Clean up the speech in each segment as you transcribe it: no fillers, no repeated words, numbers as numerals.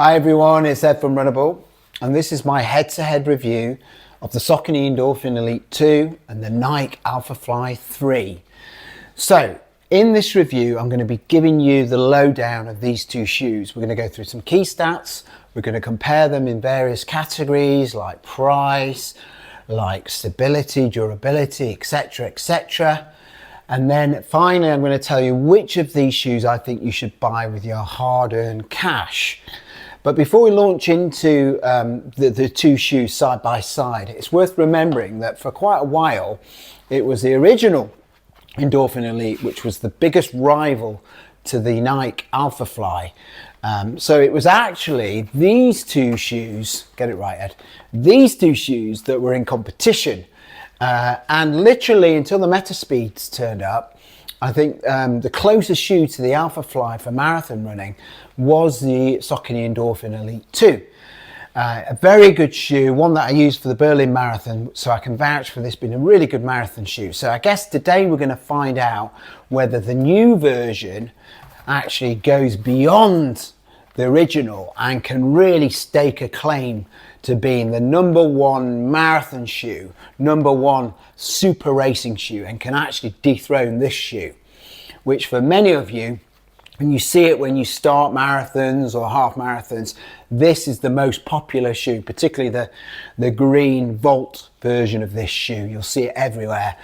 Hi everyone, it's Ed from Runnable, and this is my head-to-head review of the Saucony Endorphin Elite 2 and the Nike Alphafly 3. So, in this review, I'm going to be giving you the lowdown of these two shoes. We're going to go through some key stats, we're going to compare them in various categories like price, like stability, durability, etc, etc. And then finally, I'm going to tell you which of these shoes I think you should buy with your hard-earned cash. But before we launch into the two shoes side by side, it's worth remembering that for quite a while, it was the original Endorphin Elite, which was the biggest rival to the Nike Alphafly. So it was actually these two shoes, get it right Ed, these two shoes that were in competition. And literally until the Meta Speeds turned up, I think the closest shoe to the Alphafly for marathon running was the Saucony Endorphin Elite 2. A very good shoe, one that I used for the Berlin Marathon, so I can vouch for this being a really good marathon shoe. So I guess today we're going to find out whether the new version actually goes beyond the original and can really stake a claim to being the #1 marathon shoe, #1 super racing shoe, and can actually dethrone this shoe, which for many of you, and you see it when you start marathons or half marathons, this is the most popular shoe, particularly the green Volt version of this shoe. You'll see it everywhere.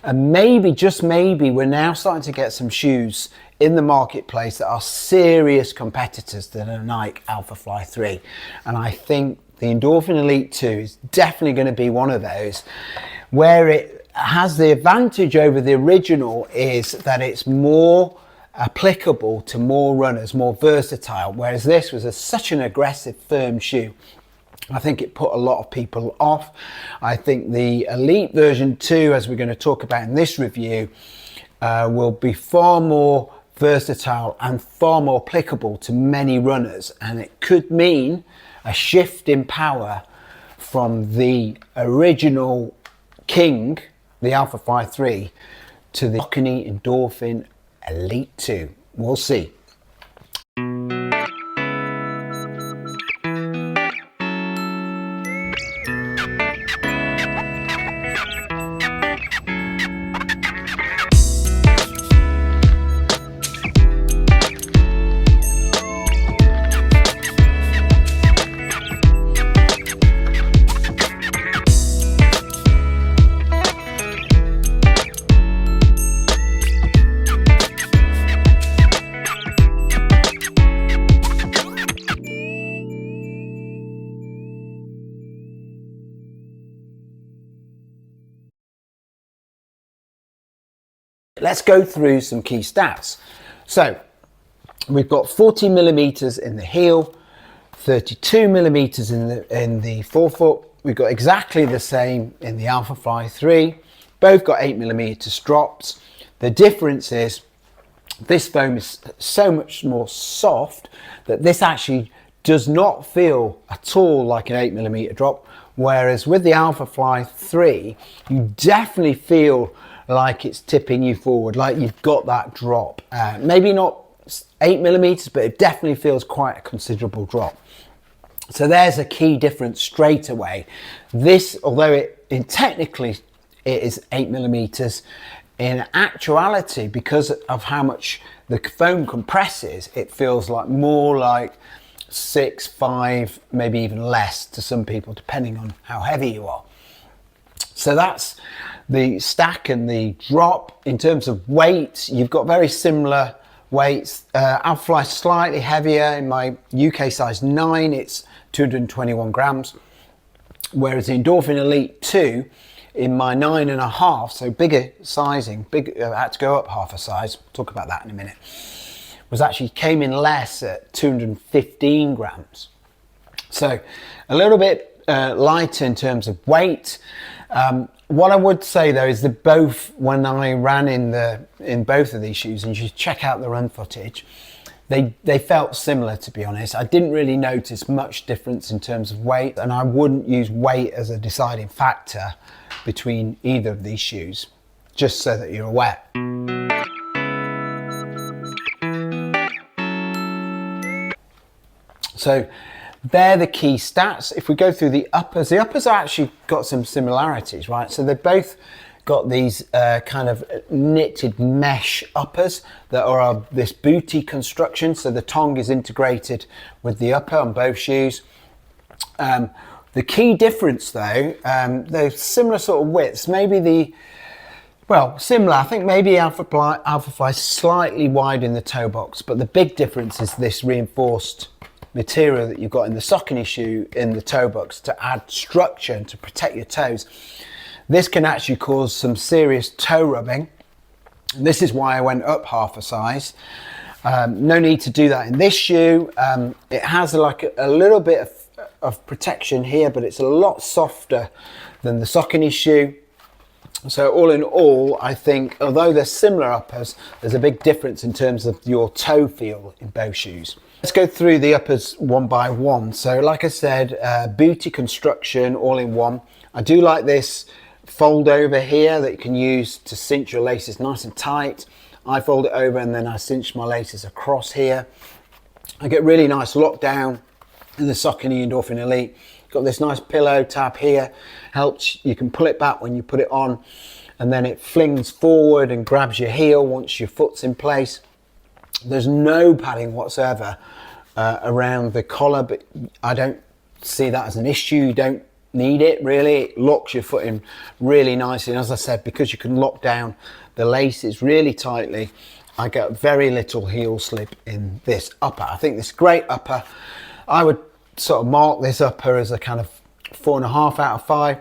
And maybe, just maybe, we're now starting to get some shoes in the marketplace that are serious competitors to the Nike Alphafly 3. And I think the Endorphin Elite 2 is definitely going to be one of those. Where it has the advantage over the original is that it's more applicable to more runners, more versatile, whereas this was such an aggressive, firm shoe. I think it put a lot of people off. I think the Elite version 2, as we're going to talk about in this review, will be far more versatile and far more applicable to many runners, and it could mean a shift in power from the original king, the Alphafly 3, to the Saucony Endorphin Elite 2. We'll see. Let's go through some key stats. So we've got 40 millimeters in the heel, 32 millimeters in the forefoot. We've got exactly the same in the Alphafly 3. Both got 8 millimeters drops. The difference is this foam is so much more soft that this actually does not feel at all like an 8 millimeter drop. Whereas with the Alphafly 3, you definitely feel like it's tipping you forward, like you've got that drop. Maybe not 8 millimeters, but it definitely feels quite a considerable drop. So there's a key difference straight away. This, although technically it is 8 millimeters, in actuality, because of how much the foam compresses, it feels like more like 6, 5, maybe even less to some people, depending on how heavy you are. So that's the stack and the drop. In terms of weight, you've got very similar weights. Alphafly slightly heavier. In my UK size 9, it's 221 grams. Whereas the Endorphin Elite 2, in my 9.5, so bigger sizing, I had to go up half a size, we'll talk about that in a minute, came in less at 215 grams. So a little bit lighter in terms of weight. What I would say though is that both, when I ran in both of these shoes, and you should check out the run footage, they felt similar, to be honest. I didn't really notice much difference in terms of weight, and I wouldn't use weight as a deciding factor between either of these shoes, just so that you're aware. So they're the key stats. If we go through the uppers are actually got some similarities, right? So they've both got these kind of knitted mesh uppers that are this booty construction. So the tongue is integrated with the upper on both shoes. The key difference though, they're similar sort of widths, similar. I think maybe Alphafly slightly wide in the toe box, but the big difference is this reinforced material that you've got in the Saucony shoe in the toe box to add structure and to protect your toes. This can actually cause some serious toe rubbing. And this is why I went up half a size. No need to do that in this shoe. It has like a little bit of protection here, but it's a lot softer than the Saucony shoe. So all in all, I think, although they're similar uppers, there's a big difference in terms of your toe feel in both shoes. Let's go through the uppers one by one. So like I said, booty construction, all in one. I do like this fold over here that you can use to cinch your laces nice and tight. I fold it over and then I cinch my laces across here. I get really nice lockdown in the Saucony Endorphin Elite. Got this nice pillow tab here, helps, you can pull it back when you put it on, and then it flings forward and grabs your heel once your foot's in place. There's no padding whatsoever around the collar, but I don't see that as an issue. You don't need it really. It locks your foot in really nicely, and as I said, because you can lock down the laces really tightly, I get very little heel slip in this upper. I think this great upper. I would sort of mark this upper as a kind of 4.5 out of 5.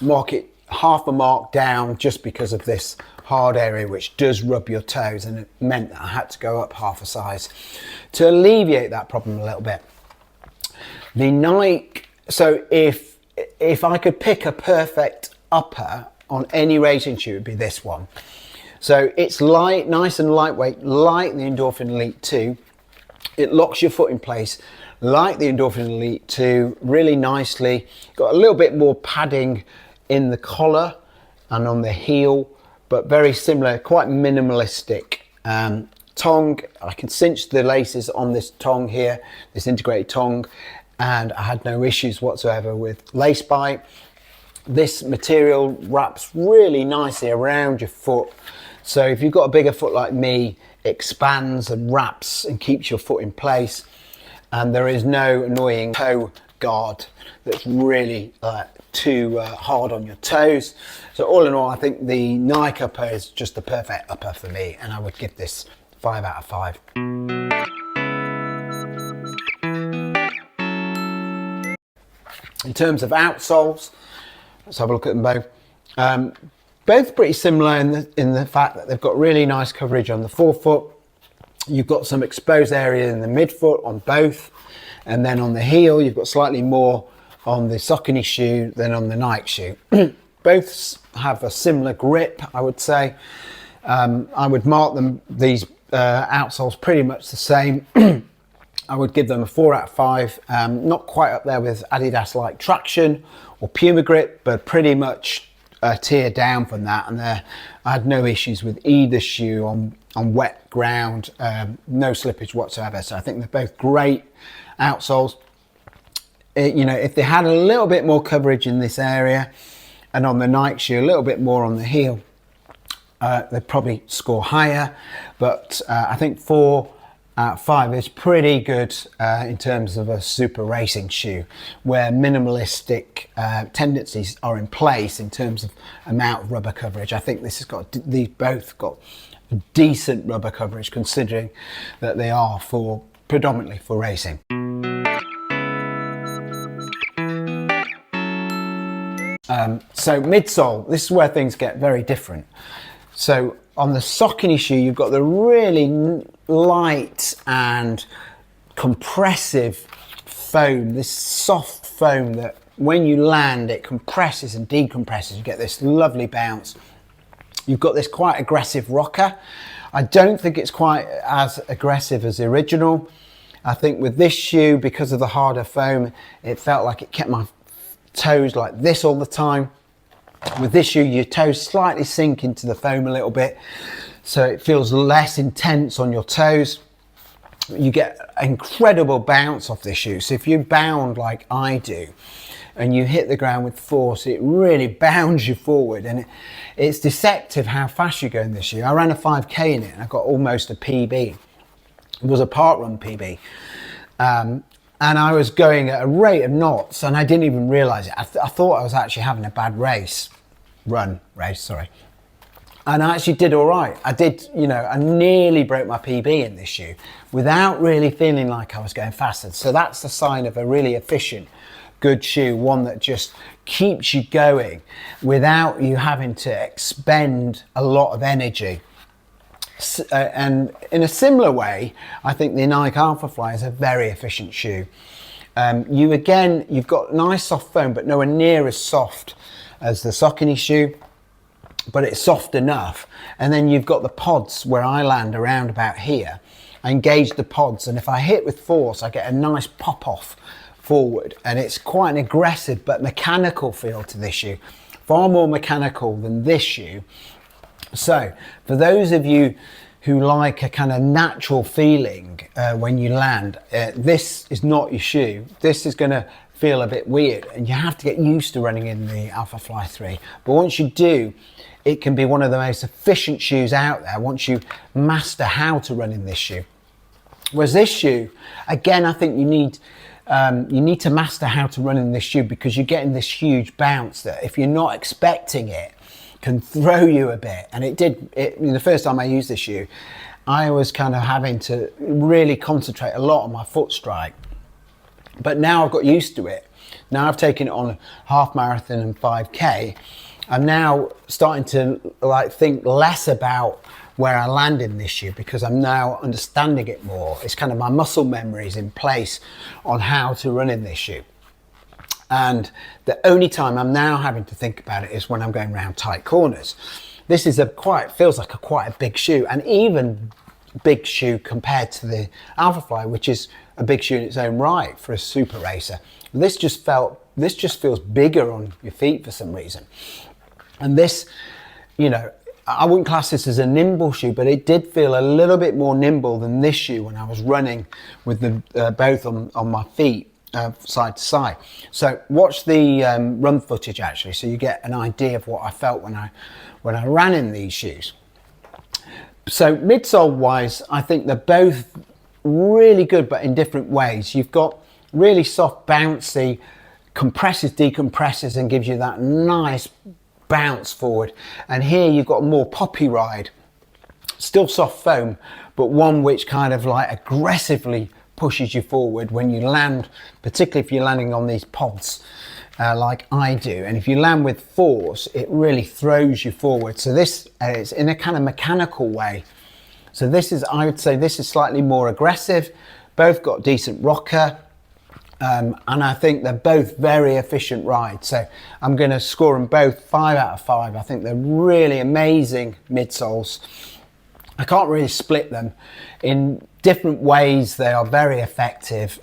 Mark it half a mark down just because of this hard area which does rub your toes, and it meant that I had to go up half a size to alleviate that problem a little bit. The Nike, so if I could pick a perfect upper on any racing shoe, it would be this one. So it's light, nice and lightweight, like the Endorphin Elite 2. It locks your foot in place like the Endorphin Elite 2 really nicely. Got a little bit more padding in the collar and on the heel, but very similar, quite minimalistic. Tongue, I can cinch the laces on this tongue here, this integrated tongue, and I had no issues whatsoever with lace bite. This material wraps really nicely around your foot. So if you've got a bigger foot like me, it expands and wraps and keeps your foot in place. And there is no annoying toe guard that's really too hard on your toes. So all in all, I think the Nike upper is just the perfect upper for me, and I would give this 5 out of 5. In terms of outsoles, let's have a look at them both. Both pretty similar in the fact that they've got really nice coverage on the forefoot. You've got some exposed area in the midfoot on both, and then on the heel you've got slightly more on the Saucony shoe than on the Nike shoe. Both have a similar grip, I would say. I would mark them, these outsoles, pretty much the same. I would give them a 4 out of 5. Not quite up there with Adidas like Traction or Puma Grip, but pretty much a tier down from that. And I had no issues with either shoe on wet ground, no slippage whatsoever. So I think they're both great outsoles. You know, if they had a little bit more coverage in this area, and on the Nike shoe a little bit more on the heel, they'd probably score higher. But I think 4 out of 5 is pretty good in terms of a super racing shoe, where minimalistic tendencies are in place in terms of amount of rubber coverage. I think this has got, these both got decent rubber coverage, considering that they are predominantly for racing. So midsole, this is where things get very different. So on the Saucony shoe, you've got the really light and compressive foam, this soft foam that when you land, it compresses and decompresses. You get this lovely bounce. You've got this quite aggressive rocker. I don't think it's quite as aggressive as the original. I think with this shoe, because of the harder foam, it felt like it kept my toes like this all the time. With this shoe, your toes slightly sink into the foam a little bit, so it feels less intense on your toes. you get incredible bounce off this shoe. So if you bound like I do and you hit the ground with force, it really bounds you forward, and it's deceptive how fast you go in this shoe. I ran a 5k in it and I got almost a PB. It was a parkrun PB. And I was going at a rate of knots and I didn't even realize it. I thought I was actually having a bad race. And I actually did all right. I did, you know, I nearly broke my PB in this shoe without really feeling like I was going faster. So that's the sign of a really efficient, good shoe, one that just keeps you going without you having to expend a lot of energy. And in a similar way, I think the Nike Alphafly is a very efficient shoe. You've got nice soft foam, but nowhere near as soft as the Saucony shoe, but it's soft enough. And then you've got the pods where I land around about here. I engage the pods, and if I hit with force, I get a nice pop off forward, and it's quite an aggressive but mechanical feel to this shoe, far more mechanical than this shoe. So for those of you who like a kind of natural feeling when you land, this is not your shoe. This is going to feel a bit weird, and you have to get used to running in the Alphafly 3. But once you do, it can be one of the most efficient shoes out there once you master how to run in this shoe. Whereas this shoe, again, I think you need to master how to run in this shoe, because you're getting this huge bounce that if you're not expecting it, can throw you a bit. And the first time I used this shoe, I was kind of having to really concentrate a lot on my foot strike. But now I've got used to it. Now I've taken it on a half marathon and 5k. I'm now starting to think less about where I land in this shoe, because I'm now understanding it more. It's kind of my muscle memory is in place on how to run in this shoe. And the only time I'm now having to think about it is when I'm going around tight corners. This is feels like quite a big shoe, and even big shoe compared to the Alphafly, which is a big shoe in its own right for a super racer. This just feels bigger on your feet for some reason. And this, you know, I wouldn't class this as a nimble shoe, but it did feel a little bit more nimble than this shoe when I was running with the both on my feet. Side to side. So watch the run footage actually, so you get an idea of what I felt when I ran in these shoes. So midsole wise, I think they're both really good, but in different ways. You've got really soft, bouncy, compresses, decompresses, and gives you that nice bounce forward. And here you've got a more poppy ride, still soft foam, but one which kind of like aggressively pushes you forward when you land, particularly if you're landing on these pods like I do. And if you land with force, it really throws you forward. So this is in a kind of mechanical way. So I would say this is slightly more aggressive. Both got decent rocker, and I think they're both very efficient rides. So I'm going to score them both 5 out of 5. I think they're really amazing midsoles. I can't really split them. In different ways, they are very effective.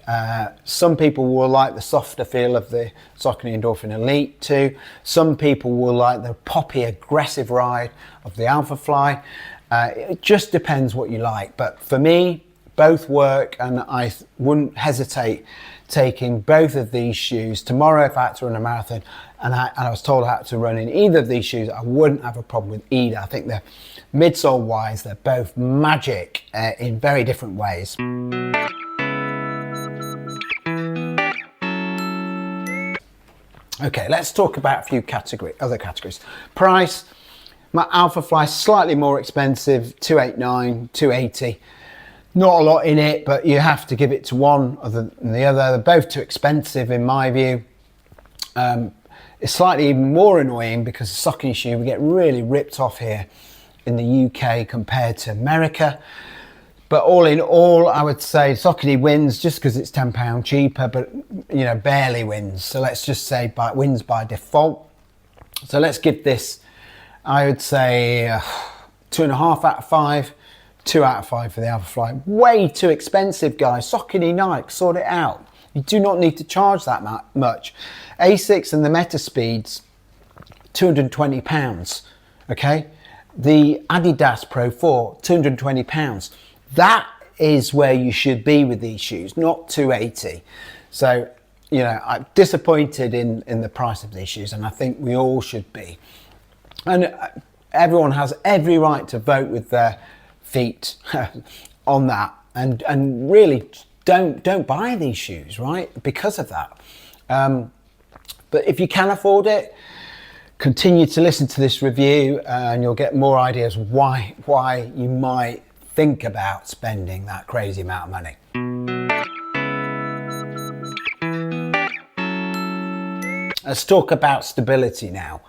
Some people will like the softer feel of the Saucony Endorphin Elite 2. Some people will like the poppy, aggressive ride of the Alphafly. It just depends what you like. But for me, both work, and I wouldn't hesitate taking both of these shoes. Tomorrow, if I had to run a marathon and I was told I had to run in either of these shoes, I wouldn't have a problem with either. I think they're midsole wise, they're both magic in very different ways. Okay, let's talk about a few other categories. Price, my Alphafly slightly more expensive, $289, $280. Not a lot in it, but you have to give it to one other than the other. They're both too expensive in my view. It's slightly even more annoying because the Saucony shoe, we get really ripped off here in the UK compared to America. But all in all, I would say Saucony wins just because it's £10 cheaper, but you know, barely wins. So let's just say wins by default. So let's give this, I would say 2.5 out of 5. 2 out of 5 for the Alphafly. Way too expensive, guys. Saucony, Nike, sort it out. You do not need to charge that much. Asics and the Meta Speeds, £220. Okay, the Adidas Pro 4, £220. That is where you should be with these shoes, not 280. So, you know, I'm disappointed in the price of these shoes, and I think we all should be. And everyone has every right to vote with their feet on that, and really don't buy these shoes, right? Because of that. But if you can afford it, continue to listen to this review, and you'll get more ideas why you might think about spending that crazy amount of money. Let's talk about stability now.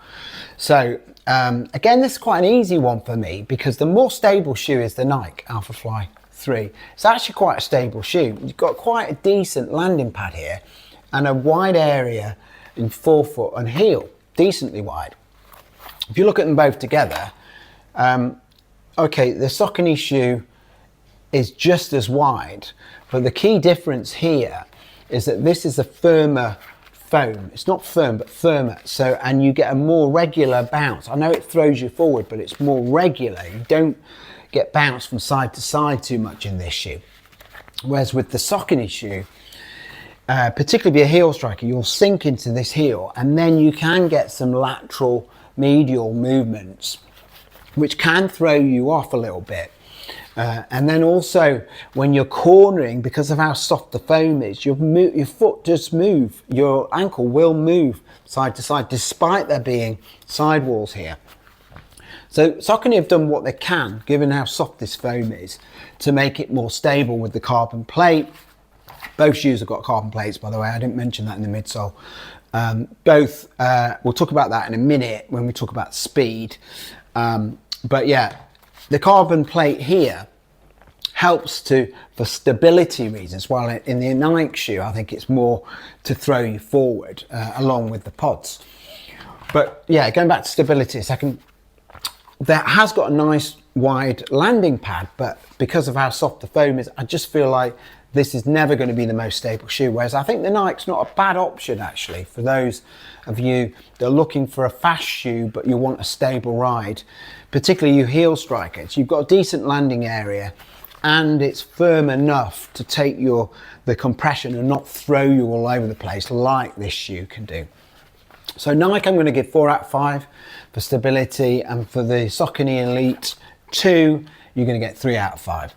So again, this is quite an easy one for me because the more stable shoe is the Nike Alphafly 3. It's actually quite a stable shoe. You've got quite a decent landing pad here and a wide area in forefoot and heel, decently wide. If you look at them both together, okay, the Saucony shoe is just as wide, but the key difference here is that this is a firmer foam. It's not firm, but firmer. So, and you get a more regular bounce. I know it throws you forward, but it's more regular. You don't get bounced from side to side too much in this shoe. Whereas with the Saucony shoe, particularly if you're a heel striker, you'll sink into this heel, and then you can get some lateral medial movements, which can throw you off a little bit. And then also when you're cornering, because of how soft the foam is, your foot does move, your ankle will move side to side, despite there being sidewalls here. So Saucony have done what they can, given how soft this foam is, to make it more stable with the carbon plate. Both shoes have got carbon plates, by the way. I didn't mention that in the midsole. We'll talk about that in a minute when we talk about speed. But yeah, the carbon plate here helps for stability reasons, while in the Nike shoe, I think it's more to throw you forward along with the pods. But yeah, going back to stability a second, that has got a nice wide landing pad, but because of how soft the foam is, I just feel like this is never going to be the most stable shoe. Whereas I think the Nike's not a bad option actually for those of you that are looking for a fast shoe but you want a stable ride, particularly you heel strikers. You've got a decent landing area and it's firm enough to take the compression and not throw you all over the place like this shoe can do. So Nike, I'm going to give 4 out of 5 for stability, and for the Saucony Elite 2, you're going to get 3 out of 5.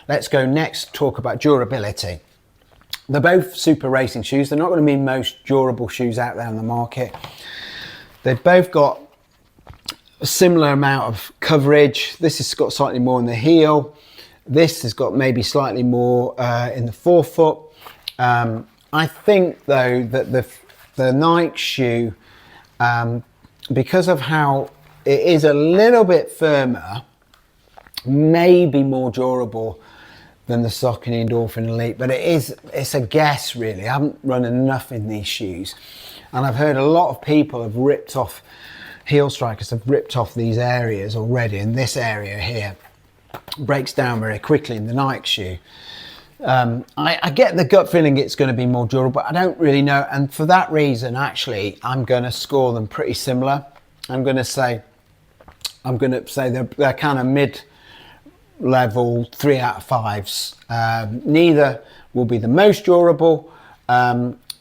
Let's go next, talk about durability. They're both super racing shoes. They're not going to be most durable shoes out there on the market. They've both got a similar amount of coverage. This has got slightly more in the heel. This has got maybe slightly more in the forefoot. I think though that the Nike shoe, because of how it is a little bit firmer, may be more durable than the Saucony Endorphin Elite, but it's a guess really. I haven't run enough in these shoes, and I've heard a lot of people have ripped off, heel strikers have ripped off these areas already, and this area here breaks down very quickly in the Nike shoe. I get the gut feeling it's going to be more durable, but I don't really know, and for that reason actually I'm going to score them pretty similar. I'm going to say they're kind of mid-level 3 out of 5s. Neither will be the most durable.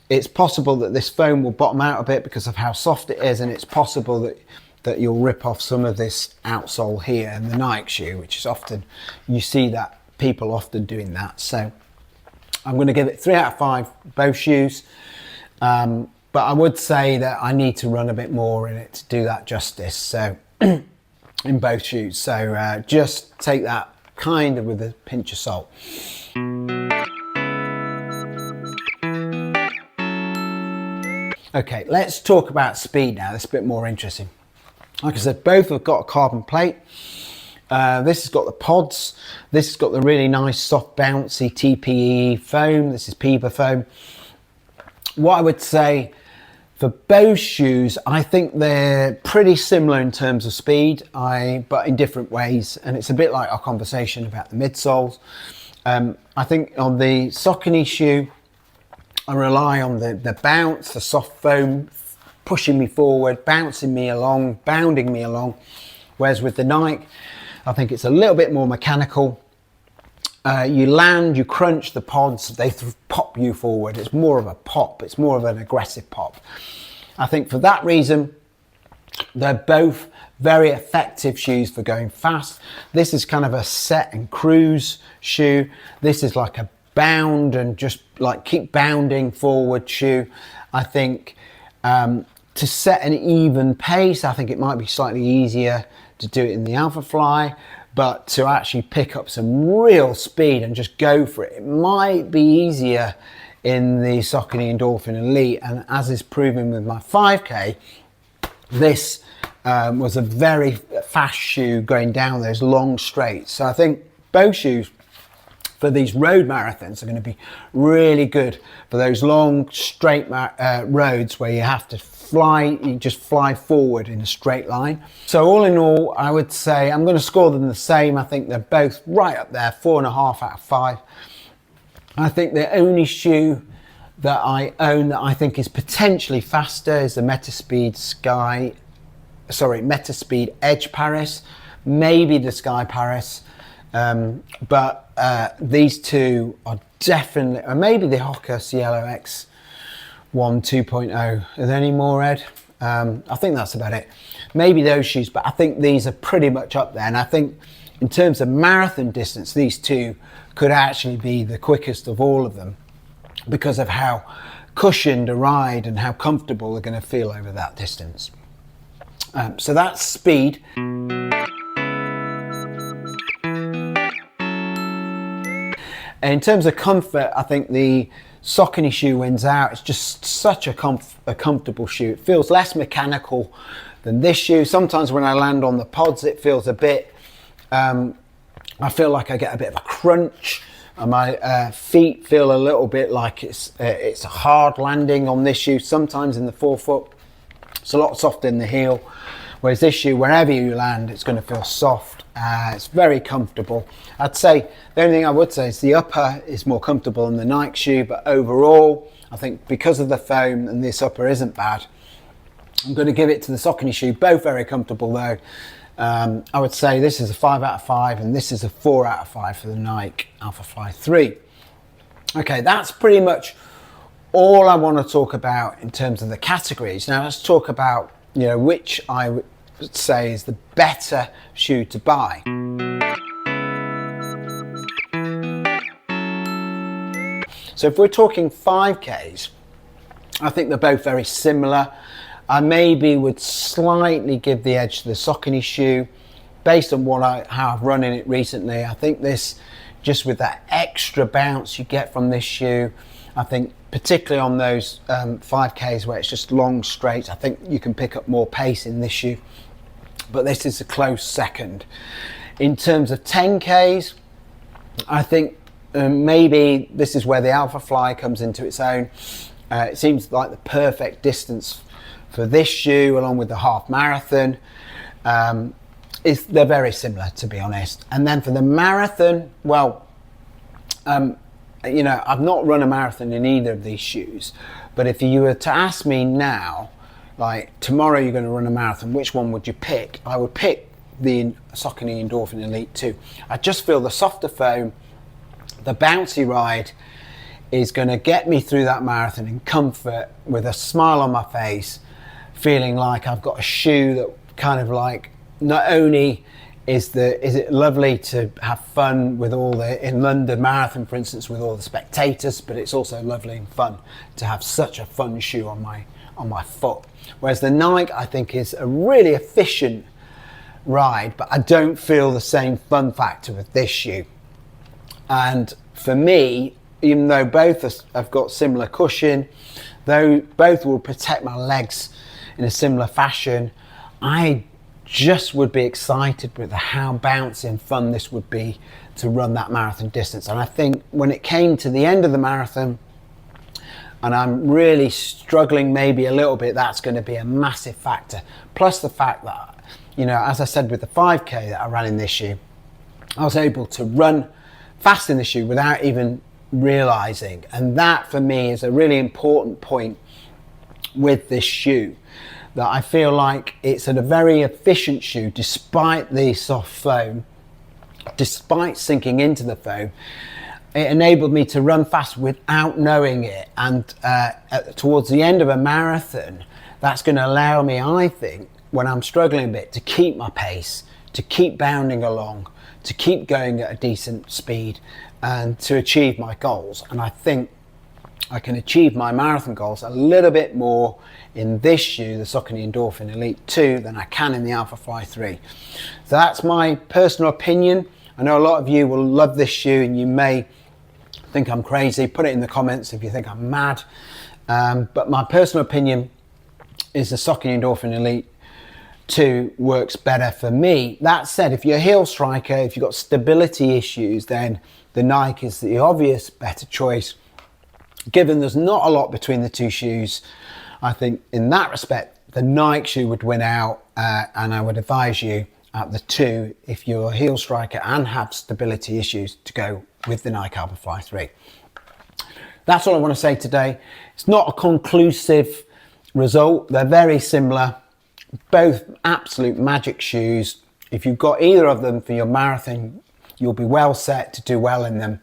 It's possible that this foam will bottom out a bit because of how soft it is, and it's possible that you'll rip off some of this outsole here in the Nike shoe, which is often, you see that people often doing that. So I'm going to give it 3 out of 5, both shoes. But I would say that I need to run a bit more in it to do that justice. So in both shoes. So just take that kind of with a pinch of salt. Okay, let's talk about speed now. This is a bit more interesting. Like I said, both have got a carbon plate. This has got the pods. This has got the really nice soft bouncy TPPE foam. This is PEBA foam. What I would say for both shoes, I think they're pretty similar in terms of speed, but in different ways. And it's a bit like our conversation about the midsoles. I think on the Saucony shoe, I rely on the bounce, the soft foam pushing me forward, bouncing me along, bounding me along. Whereas with the Nike, I think it's a little bit more mechanical. You land, you crunch the pods, they pop you forward. It's more of a pop, it's more of an aggressive pop. I think for that reason, they're both very effective shoes for going fast. This is kind of a set and cruise shoe. This is like a bound and just like keep bounding forward shoe. I think to set an even pace, I think it might be slightly easier to do it in the Alphafly, but to actually pick up some real speed and just go for it, it might be easier in the Saucony Endorphin Elite. And as is proven with my 5K, this was a very fast shoe going down those long straights. So I think both shoes for these road marathons are going to be really good for those long straight roads where you have to fly, you just fly forward in a straight line. So all in all, I would say I'm going to score them the same. I think they're both right up there, 4.5 out of 5. I think the only shoe that I own that I think is potentially faster is the Metaspeed Edge Paris, maybe the Sky Paris, but these two are definitely, or maybe the Hoka Cielo X1 2.0. Are there any more, Ed? I think that's about it. Maybe those shoes, but I think these are pretty much up there. And I think in terms of marathon distance, these two could actually be the quickest of all of them because of how cushioned a ride and how comfortable they're going to feel over that distance. So that's speed. In terms of comfort, I think the Saucony shoe wins out. It's just such a comfortable shoe. It feels less mechanical than this shoe. Sometimes when I land on the pods, it feels a bit, I feel like I get a bit of a crunch. And my feet feel a little bit like it's a hard landing on this shoe. Sometimes in the forefoot, it's a lot softer in the heel. Whereas this shoe, wherever you land, it's going to feel soft. It's very comfortable. I'd say the only thing I would say is the upper is more comfortable than the Nike shoe, but overall, I think because of the foam and this upper isn't bad, I'm going to give it to the Saucony shoe. Both very comfortable though. I would say this is a 5 out of 5 and this is a 4 out of 5 for the Nike Alphafly 3. Okay, that's pretty much all I want to talk about in terms of the categories. Now let's talk about, which I would say is the better shoe to buy. So if we're talking 5Ks, I think they're both very similar. I maybe would slightly give the edge to the Saucony shoe based on how I've run in it recently. I think this, just with that extra bounce you get from this shoe, I think particularly on those 5Ks where it's just long straight, I think you can pick up more pace in this shoe. But this is a close second. In terms of 10Ks, I think maybe this is where the Alphafly comes into its own. It seems like the perfect distance for this shoe, along with the half marathon. They're very similar, to be honest. And then for the marathon, well, I've not run a marathon in either of these shoes, but if you were to ask me now, like tomorrow you're going to run a marathon, which one would you pick? I would pick the Saucony Endorphin Elite 2. I just feel the softer foam, the bouncy ride is going to get me through that marathon in comfort with a smile on my face, feeling like I've got a shoe that kind of like, not only is it lovely to have fun with in London Marathon, for instance, with all the spectators, but it's also lovely and fun to have such a fun shoe on my foot. Whereas the Nike, I think, is a really efficient ride, but I don't feel the same fun factor with this shoe. And for me, even though both have got similar cushion, though both will protect my legs in a similar fashion, I just would be excited with how bouncy and fun this would be to run that marathon distance. And I think when it came to the end of the marathon and I'm really struggling maybe a little bit, that's going to be a massive factor. Plus the fact that, as I said with the 5K that I ran in this shoe, I was able to run fast in the shoe without even realizing. And that for me is a really important point with this shoe, that I feel like it's a very efficient shoe despite the soft foam, despite sinking into the foam. It enabled me to run fast without knowing it, and towards the end of a marathon, that's going to allow me, I think, when I'm struggling a bit, to keep my pace, to keep bounding along, to keep going at a decent speed, and to achieve my goals. And I think I can achieve my marathon goals a little bit more in this shoe, the Saucony Endorphin Elite 2, than I can in the Alphafly 3. So that's my personal opinion. I know a lot of you will love this shoe, and you may think I'm crazy. Put it in the comments if you think I'm mad. But my personal opinion is the Saucony Endorphin Elite 2 works better for me. That said, if you're a heel striker, if you've got stability issues, then the Nike is the obvious better choice. Given there's not a lot between the two shoes, I think in that respect, the Nike shoe would win out, and I would advise you at the 2, if you're a heel striker and have stability issues, to go with the Nike Alphafly 3. That's all I want to say today. It's not a conclusive result. They're very similar. Both absolute magic shoes. If you've got either of them for your marathon, you'll be well set to do well in them.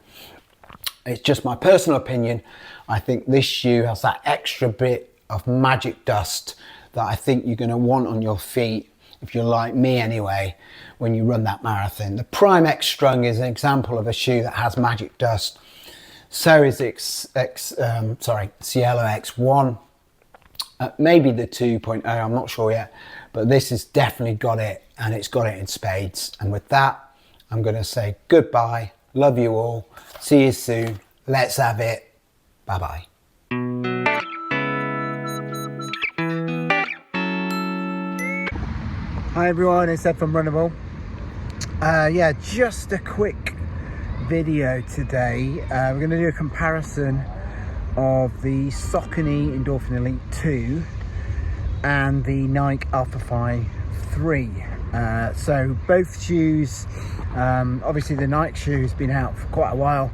It's just my personal opinion. I think this shoe has that extra bit of magic dust that I think you're going to want on your feet, if you're like me anyway, when you run that marathon. The Prime X Strung is an example of a shoe that has magic dust. So is Cielo X1. Maybe the 2.0, I'm not sure yet, but this has definitely got it, and it's got it in spades. And with that, I'm going to say goodbye. Love you all. See you soon. Let's have it. Bye-bye. Hi everyone, it's Ed from Runnable. Yeah, just a quick video today. We're going to do a comparison of the Saucony Endorphin Elite 2 and the Nike Alphafly 3. So both shoes, obviously the Nike shoe has been out for quite a while,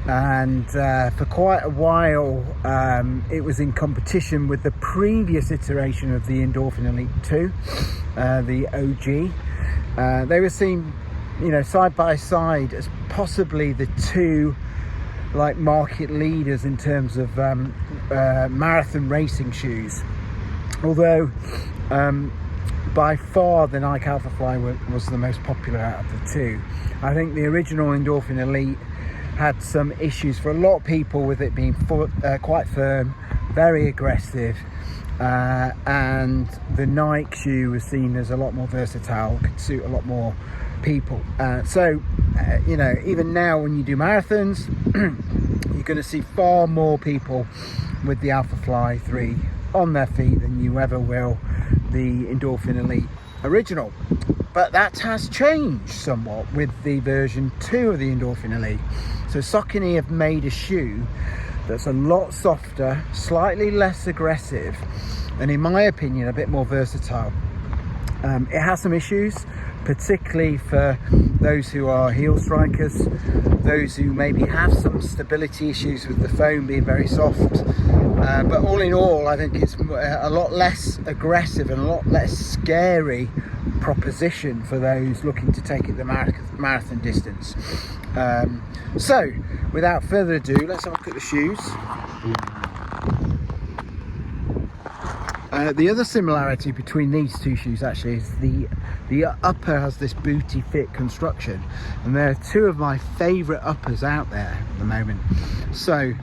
and for quite a while it was in competition with the previous iteration of the Endorphin Elite 2, the OG. They were seen, you know, side by side as possibly the two like market leaders in terms of marathon racing shoes, although by far the Nike Alphafly was the most popular out of the two. I think the original Endorphin Elite had some issues for a lot of people with it being quite firm, very aggressive, and the Nike shoe was seen as a lot more versatile, could suit a lot more people. You know, even now when you do marathons, you're going to see far more people with the Alphafly 3 on their feet than you ever will the Endorphin Elite original. But that has changed somewhat with the version 2 of the Endorphin Elite. So Saucony have made a shoe that's a lot softer, slightly less aggressive, and in my opinion a bit more versatile. It has some issues, particularly for those who are heel strikers, those who maybe have some stability issues with the foam being very soft. But all in all, I think it's a lot less aggressive and a lot less scary proposition for those looking to take it the marathon distance. So, without further ado, let's have a look at the shoes. The other similarity between these two shoes actually is the upper has this booty fit construction, and they're two of my favourite uppers out there at the moment. So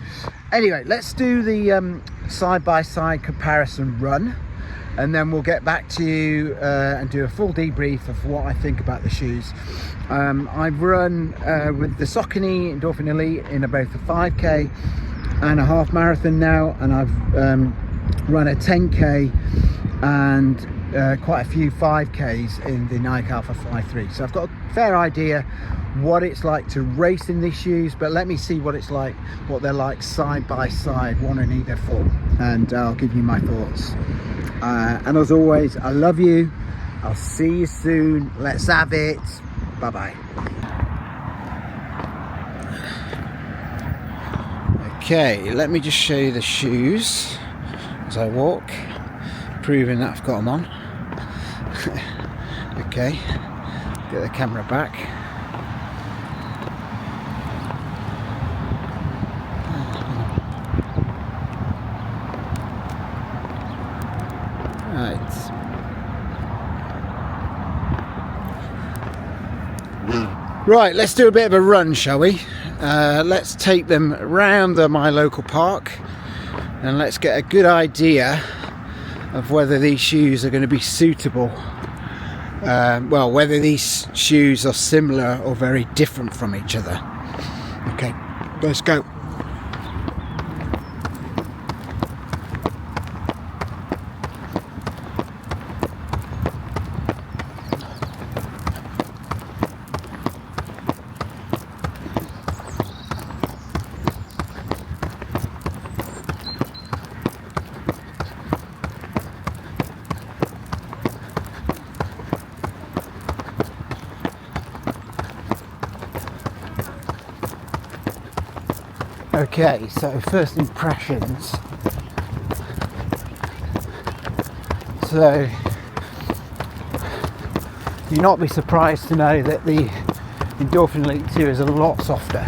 anyway, let's do the side-by-side comparison run, and then we'll get back to you and do a full debrief of what I think about the shoes. I've run with the Saucony Endorphin Elite in both a 5k and a half marathon now, and I've run a 10k and quite a few 5ks in the Nike Alphafly 3. So I've got a fair idea what it's like to race in these shoes, but let me see what it's like, what they're like side by side, one on either foot, and I'll give you my thoughts. And as always, I love you. I'll see you soon. Let's have it. Bye bye. Okay, let me just show you the shoes. as I walk, proving that I've got them on. Okay, get the camera back. Right, let's do a bit of a run, shall we? Let's take them around my local park and let's get a good idea of whether these shoes are going to be suitable. Well, whether these shoes are similar or very different from each other. Okay, let's go. Okay, so first impressions. So you'll not be surprised to know that the Endorphin Elite 2 is a lot softer.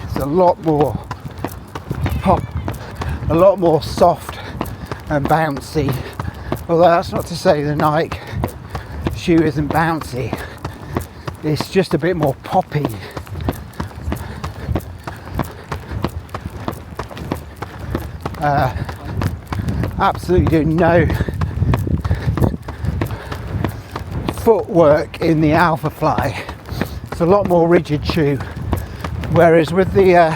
It's a lot more pop, a lot more soft and bouncy. Although that's not to say the Nike shoe isn't bouncy. It's just a bit more poppy. Absolutely no footwork in the Alphafly. It's a lot more rigid shoe, whereas with the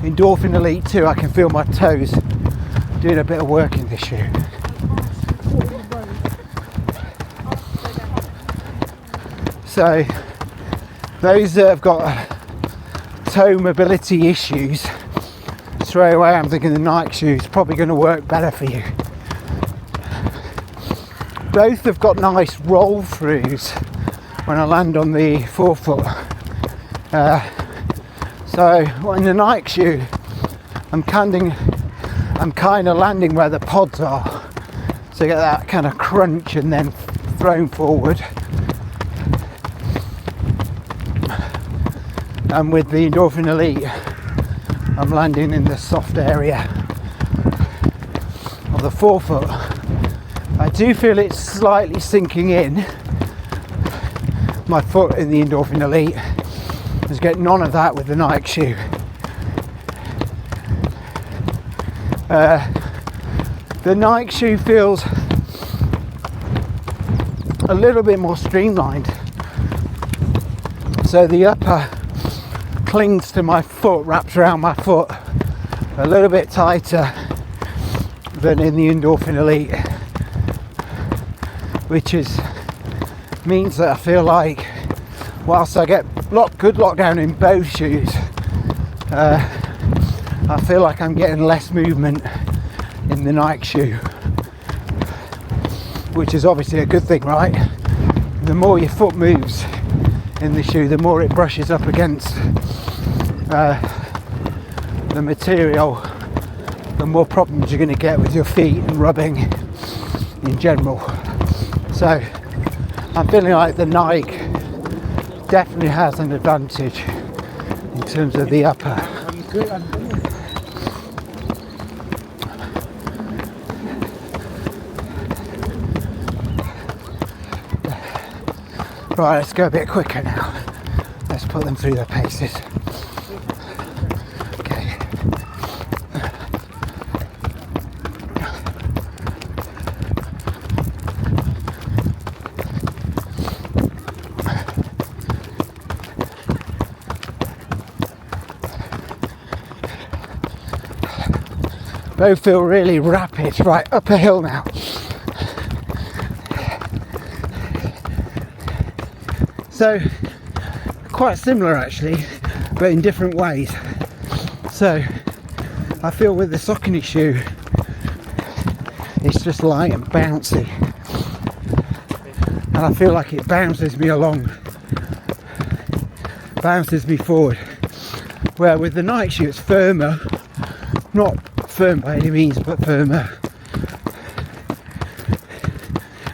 Endorphin Elite 2 I can feel my toes doing a bit of work in this shoe. So those that have got toe mobility issues, straight away I'm thinking the Nike shoe is probably going to work better for you. Both have got nice roll throughs when I land on the forefoot. So in the Nike shoe I'm kind of landing where the pods are, so you get that kind of crunch and then thrown forward. And with the Endorphin Elite, I'm landing in the soft area of the forefoot. I do feel it's slightly sinking in. My foot in the Endorphin Elite. There's get none of that with the Nike shoe. The Nike shoe feels a little bit more streamlined. So the upper clings to my foot, wraps around my foot a little bit tighter than in the Endorphin Elite, which means that I feel like whilst I get good lockdown in both shoes, I feel like I'm getting less movement in the Nike shoe, which is obviously a good thing, right? The more your foot moves in the shoe, the more it brushes up against the material, the more problems you're going to get with your feet and rubbing in general. So I'm feeling like the Nike definitely has an advantage in terms of the upper. Right, let's go a bit quicker now. Let's put them through their paces. Okay. Both feel really rapid. Right, up a hill now. So quite similar actually, but in different ways. So I feel with the Saucony shoe, it's just light and bouncy, and I feel like it bounces me along, bounces me forward. Where with the Nike shoe it's firmer, not firm by any means, but firmer.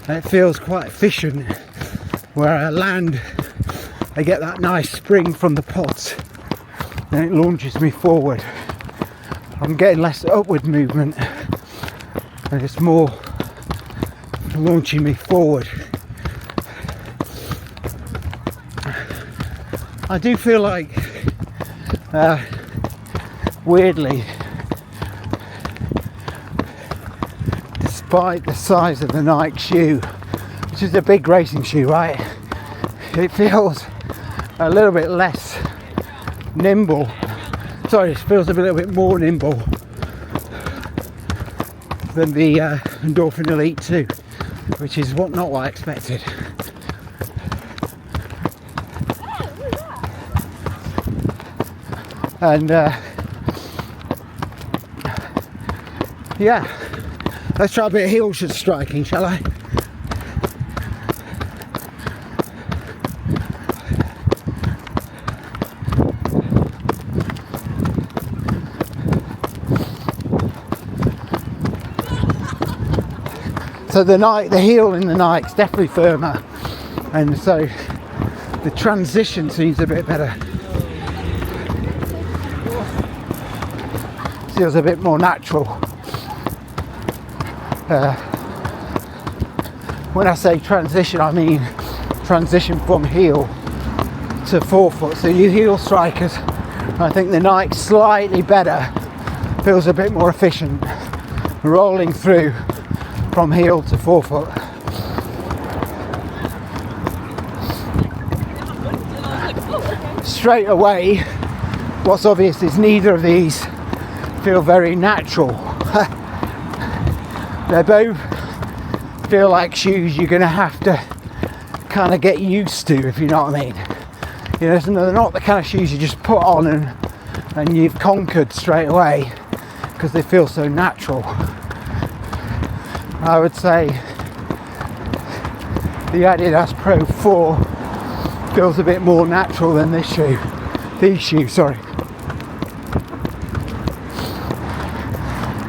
And it feels quite efficient. Where I land, I get that nice spring from the pods, and it launches me forward. I'm getting less upward movement, and it's more launching me forward. I do feel like, weirdly, despite the size of the Nike shoe, which is a big racing shoe, right, it feels a little bit less nimble. Sorry, it feels a little bit more nimble than the Endorphin Elite 2, which is not what I expected. And yeah, let's try a bit of heel striking, shall I? So the heel in the Nike's definitely firmer, and so the transition seems a bit better. Feels a bit more natural. When I say transition, I mean transition from heel to forefoot. So you heel strikers, I think the Nike's slightly better, feels a bit more efficient, rolling through from heel to forefoot. Straight away, what's obvious is neither of these feel very natural. They both feel like shoes you're going to have to kind of get used to, if you know what I mean. You know, they're not the kind of shoes you just put on and you've conquered straight away, because they feel so natural. I would say the Adidas Pro 4 feels a bit more natural than these shoes, sorry.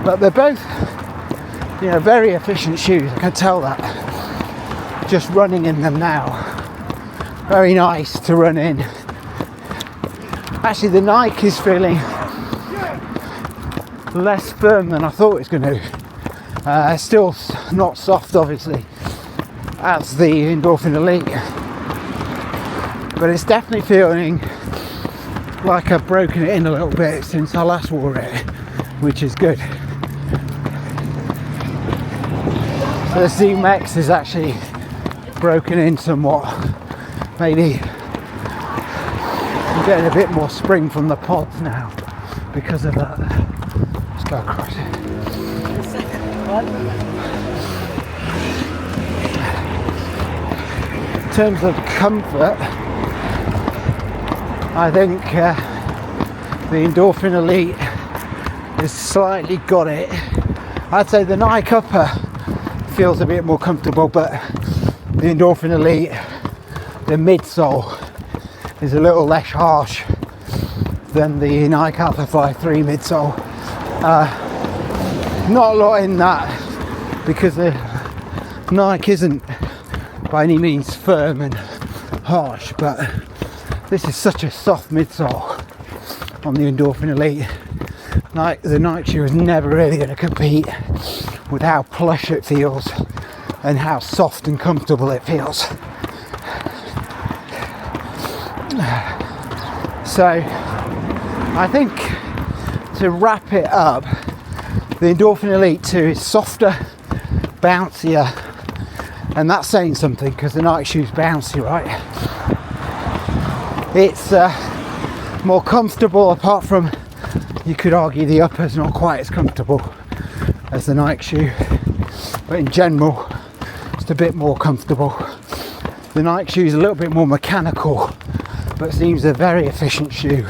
But they're both, you know, very efficient shoes. I can tell that just running in them now. Very nice to run in. Actually, the Nike is feeling less firm than I thought it was going to. Still not soft, obviously, as the Endorphin Elite, but it's definitely feeling like I've broken it in a little bit since I last wore it, which is good. So the Z Mech is actually broken in somewhat. Maybe I'm getting a bit more spring from the pods now because of that. Let's go across it. In terms of comfort, I think the Endorphin Elite has slightly got it. I'd say the Nike upper feels a bit more comfortable, but the Endorphin Elite, the midsole, is a little less harsh than the Nike Alphafly 3 midsole. Not a lot in that, because the Nike isn't by any means firm and harsh, but this is such a soft midsole on the Endorphin Elite. The Nike shoe is never really going to compete with how plush it feels and how soft and comfortable it feels. So I think, to wrap it up, the Endorphin Elite 2 is softer, bouncier, and that's saying something because the Nike shoe's bouncy, right? It's more comfortable, apart from, you could argue the upper's not quite as comfortable as the Nike shoe, but in general it's a bit more comfortable. The Nike shoe is a little bit more mechanical, but seems a very efficient shoe.